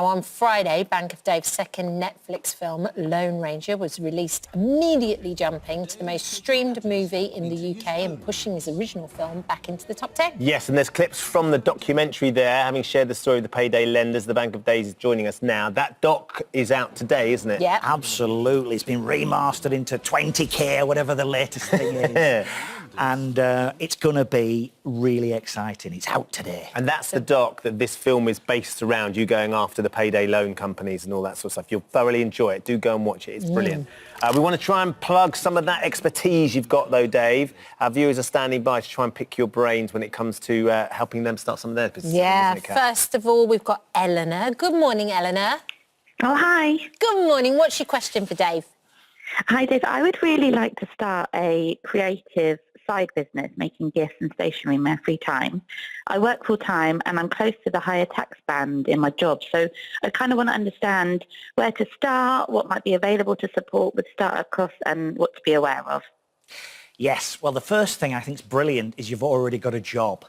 On Friday, Bank of Dave's second Netflix film, Lone Ranger, was released, immediately jumping to the most streamed movie in the UK and pushing his original film back into the top 10. Yes, and there's clips from the documentary there, having shared the story of the payday lenders. The Bank of Dave is joining us now. That doc is out today, isn't it? Yeah. Absolutely. It's been remastered into 20K, whatever the latest thing is. And it's going to be really exciting. It's out today. And that's the doc that this film is based around, you going after the payday loan companies and all that sort of stuff. You'll thoroughly enjoy it. Do go and watch it. It's brilliant. We want to try and plug some of that expertise you've got, though, Dave. Our viewers are standing by to try and pick your brains when it comes to helping them start some of their businesses. Yeah, first of all, we've got Ellena. Good morning, Ellena. Oh, hi. Good morning. What's your question for Dave? Hi, Dave. I would really like to start a creative side business, making gifts and stationery in my free time. I work full-time and I'm close to the higher tax band in my job, so I kind of want to understand where to start, what might be available to support with startup costs and what to be aware of. Yes, well, the first thing I think is brilliant is you've already got a job.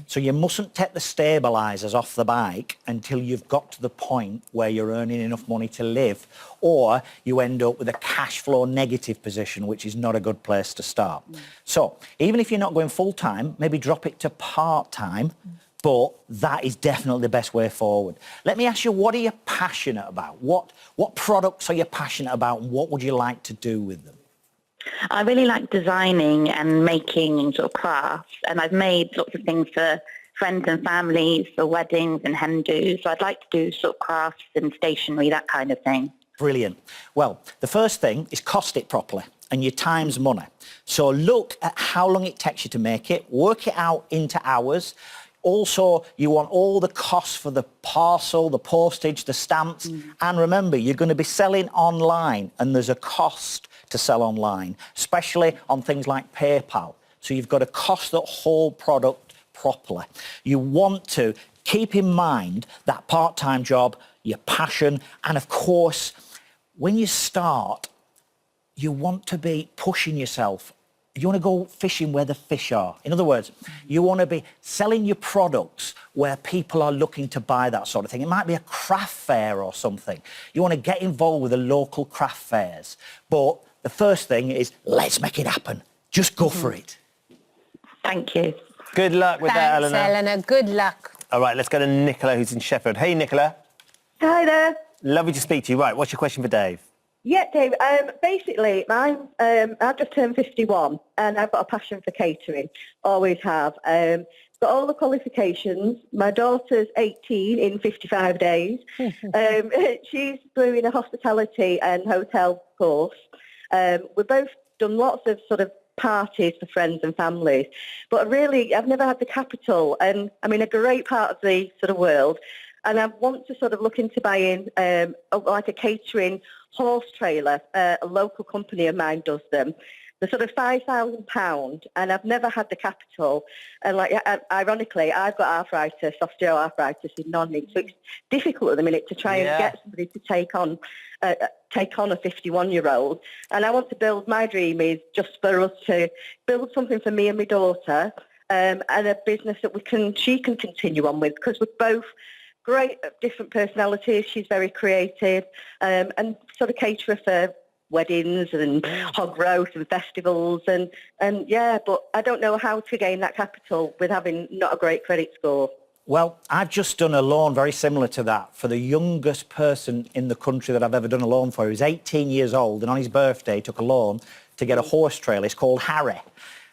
So you mustn't take the stabilisers off the bike until you've got to the point where you're earning enough money to live, or you end up with a cash flow negative position, which is not a good place to start. So even if you're not going full-time, maybe drop it to part-time, but that is definitely the best way forward. Let me ask you, what are you passionate about? What products are you passionate about, and what would you like to do with them? I really like designing and making sort of crafts, and I've made lots of things for friends and families, for weddings and hen dos. So I'd like to do sort of crafts and stationery, that kind of thing. Brilliant. Well, the first thing is cost it properly, and your time's money. So look at how long it takes you to make it, work it out into hours. Also, you want all the costs for the parcel, the postage, the stamps. And remember, you're going to be selling online, and there's a cost to sell online, especially on things like PayPal. So you've got to cost that whole product properly. You want to keep in mind that part-time job, your passion, and of course, when you start, you want to be pushing yourself. You want to go fishing where the fish are. In other words, you want to be selling your products where people are looking to buy that sort of thing. It might be a craft fair or something. You want to get involved with the local craft fairs. But the first thing is, let's make it happen. Just go for it. Thank you. Good luck with that, Ellena. Thanks, Ellena. Good luck. All right, let's go to Nicola, who's in Sheffield. Hey, Nicola. Hi there. Lovely to speak to you. Right, what's your question for Dave? Yeah, Dave. Basically, I've just turned 51 and I've got a passion for catering. Always have. Got all the qualifications. My daughter's 18 in 55 days. She's doing a hospitality and hotel course. We've both done lots of sort of parties for friends and families, but really I've never had the capital, and I'm in a great part of the sort of world, and I want to sort of look into buying like a catering horse trailer. A local company of mine does them. They're sort of £5,000, and I've never had the capital. And like, ironically, I've got arthritis, osteoarthritis in non-knee, so it's difficult at the minute to try and get somebody to take on a 51-year-old. And I want to build. My dream is just for us to build something for me and my daughter, and a business that she can continue on with, because we're both great different personalities. She's very creative, and sort of caterer for weddings and hog roast and festivals, and yeah, but I don't know how to gain that capital with having not a great credit score. Well, I've just done a loan very similar to that for the youngest person in the country that I've ever done a loan for. He was 18 years old, and on his birthday he took a loan to get a horse trailer. It's called Harry.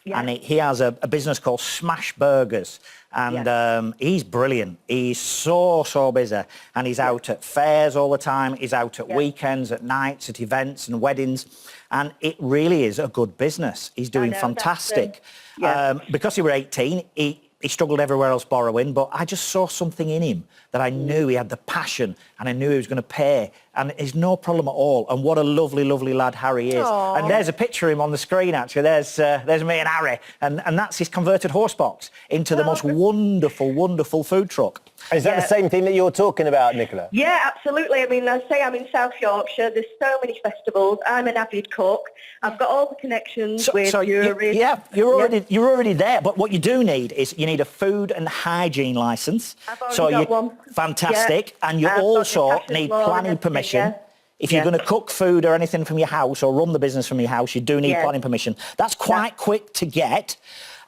Yeah. And he has a business called Smash Burgers, and he's brilliant. He's so busy, and he's out at fairs all the time. He's out at weekends, at nights, at events and weddings, and it really is a good business. He's doing fantastic. Because he was 18, he struggled everywhere else borrowing, but I just saw something in him that I knew he had the passion, and I knew he was going to pay, and it's no problem at all. And what a lovely lad Harry is. Aww. And there's a picture of him on the screen, actually. There's me and Harry, and that's his converted horse box into the most wonderful food truck. Is that the same thing that you're talking about, Nicola? Yeah, absolutely. I mean, I say I'm in South Yorkshire. There's so many festivals. I'm an avid cook. I've got all the connections with juries. You're already there. But what you do need is you need a food and hygiene licence. I've already got one. Fantastic. Yeah. And you I've got also the passion need law and planning everything, permission. yeah. If you're going to cook food or anything from your house or run the business from your house, you do need planning permission. That's quite quick to get.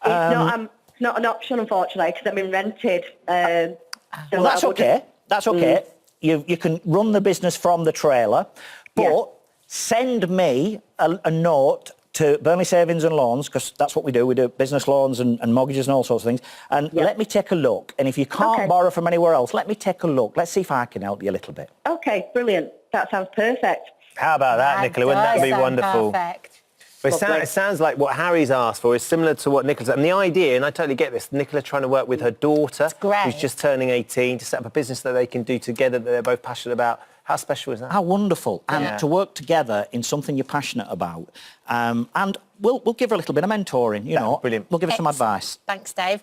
It's not an option, unfortunately, because I'm in rented. Well, that's okay. That's okay. You can run the business from the trailer, but send me a note to Burnley Savings and Loans, because that's what we do. We do business loans and mortgages and all sorts of things. And let me take a look. And if you can't borrow from anywhere else, let me take a look. Let's see if I can help you a little bit. Okay, brilliant. That sounds perfect. How about that, Nicola? Wouldn't that be wonderful? Perfect. But it sounds like what Harry's asked for is similar to what Nicola's... And the idea, and I totally get this, Nicola trying to work with her daughter, who's just turning 18, to set up a business that they can do together that they're both passionate about. How special is that? How wonderful. And to work together in something you're passionate about. And we'll give her a little bit of mentoring, you know. Brilliant. We'll give her some advice. Thanks, Dave.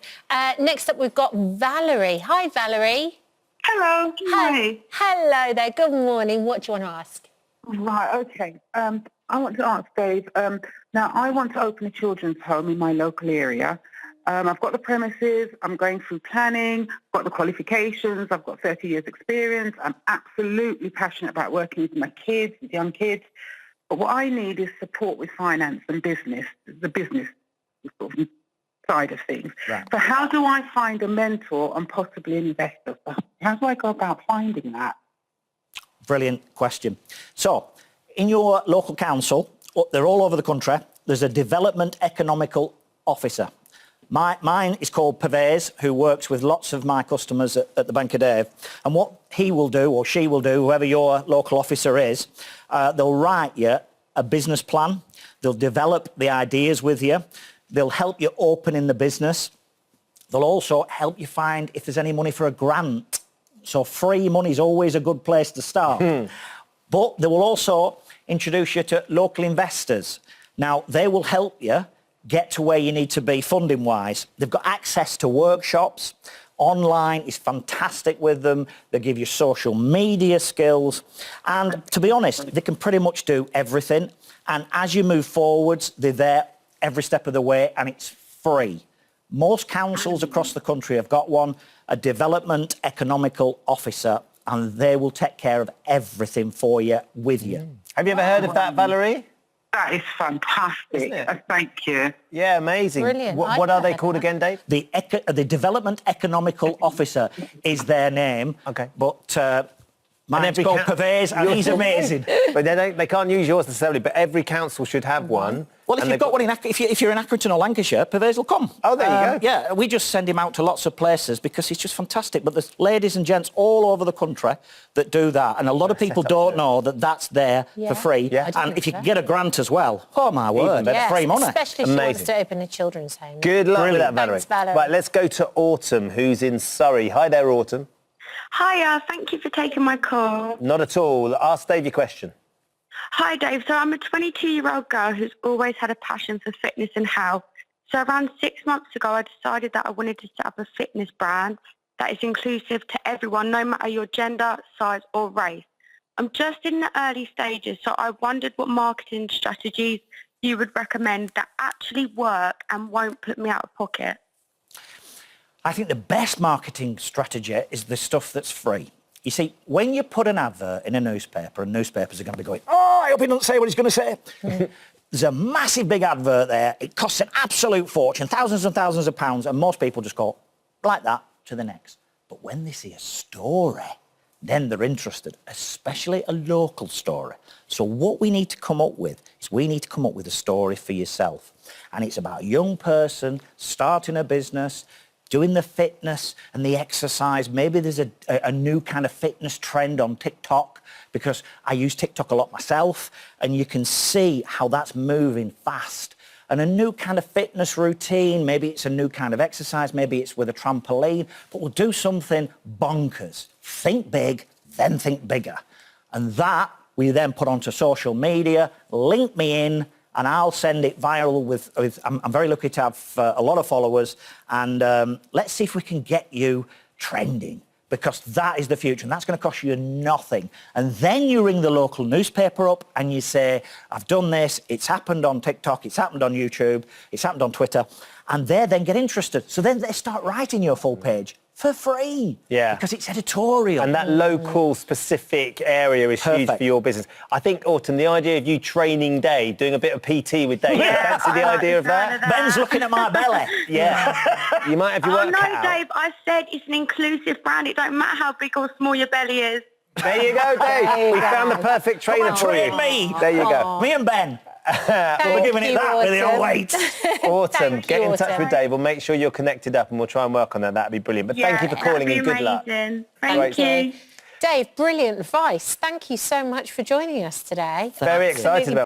Next up, we've got Valerie. Hi, Valerie. Hello. Hi. Hello there. Good morning. What do you want to ask? Right, okay. I want to ask Dave, now I want to open a children's home in my local area. I've got the premises, I'm going through planning, got the qualifications, I've got 30 years experience. I'm absolutely passionate about working with my kids, with young kids. But what I need is support with finance and business, the business sort of side of things. Right. So how do I find a mentor and possibly an investor? How do I go about finding that? Brilliant question. So, in your local council, they're all over the country, there's a development economical officer. Mine is called Pervez, who works with lots of my customers at the Bank of Dave. And what he will do, or she will do, whoever your local officer is, they'll write you a business plan, they'll develop the ideas with you, they'll help you open in the business, they'll also help you find if there's any money for a grant. So free money is always a good place to start. But they will also introduce you to local investors. Now, they will help you get to where you need to be funding-wise. They've got access to workshops. Online is fantastic with them. They give you social media skills. And to be honest, they can pretty much do everything. And as you move forwards, they're there every step of the way, and it's free. Most councils across the country have got one, a development economical officer, and they will take care of everything for you, with you. Have you ever heard of that, Valerie? That is fantastic. Thank you. Yeah, amazing. Brilliant. What are they called again, Dave? The Development Economical Officer is their name. Okay. But mine's called Pervez, and he's amazing. But they can't use yours necessarily, but every council should have one. Well, if you've got one if you're in Accrington or Lancashire, Pervez will come. Oh, there you go. Yeah, we just send him out to lots of places because he's just fantastic. But there's ladies and gents all over the country that do that, and a lot of people don't know that that's there for free. Yeah. And if you can get a grant as well, oh my word, free money. Especially if she wants to open a children's home. Good luck with that, Valerie. Thanks, Valerie. Right, let's go to Autumn, who's in Surrey. Hi there, Autumn. Hiya, thank you for taking my call. Not at all. Ask Dave your question. Hi Dave, so I'm a 22-year-old girl who's always had a passion for fitness and health. So around 6 months ago I decided that I wanted to set up a fitness brand that is inclusive to everyone, no matter your gender, size or race. I'm just in the early stages, so I wondered what marketing strategies you would recommend that actually work and won't put me out of pocket. I think the best marketing strategy is the stuff that's free. You see, when you put an advert in a newspaper, and newspapers are going to be going, oh, I hope he doesn't say what he's going to say. There's a massive big advert there. It costs an absolute fortune, thousands and thousands of pounds, and most people just go like that to the next. But when they see a story, then they're interested, especially a local story. So what we need to come up with is we need to come up with a story for yourself. And it's about a young person starting a business, doing the fitness and the exercise. Maybe there's a new kind of fitness trend on TikTok, because I use TikTok a lot myself, and you can see how that's moving fast. And a new kind of fitness routine, maybe it's a new kind of exercise, maybe it's with a trampoline, but we'll do something bonkers. Think big, then think bigger. And that we then put onto social media, link me in, and I'll send it viral with I'm very lucky to have a lot of followers, and let's see if we can get you trending. because that is the future and that's going to cost you nothing. And then you ring the local newspaper up and you say, I've done this, it's happened on TikTok, it's happened on YouTube, it's happened on Twitter, and they then get interested. So then they start writing your full page for free. Yeah. Because it's editorial. And that local specific area is huge for your business. I think, Autumn, the idea of you training Dave, doing a bit of PT with Dave, fancy the idea of that? Ben's looking at my belly. Yeah. You might have your work cut out. Dave, I said it's an inclusive brand. It don't matter how big or small your belly is. There you go, Dave. We found the perfect trainer for you. Train me. There you go. Me and Ben. We're giving it that with the old weight. Autumn, get in touch with Dave. We'll make sure you're connected up and we'll try and work on that. That'd be brilliant. But thank you for calling and good luck. Thank you. Dave, brilliant advice. Thank you so much for joining us today. Very excited about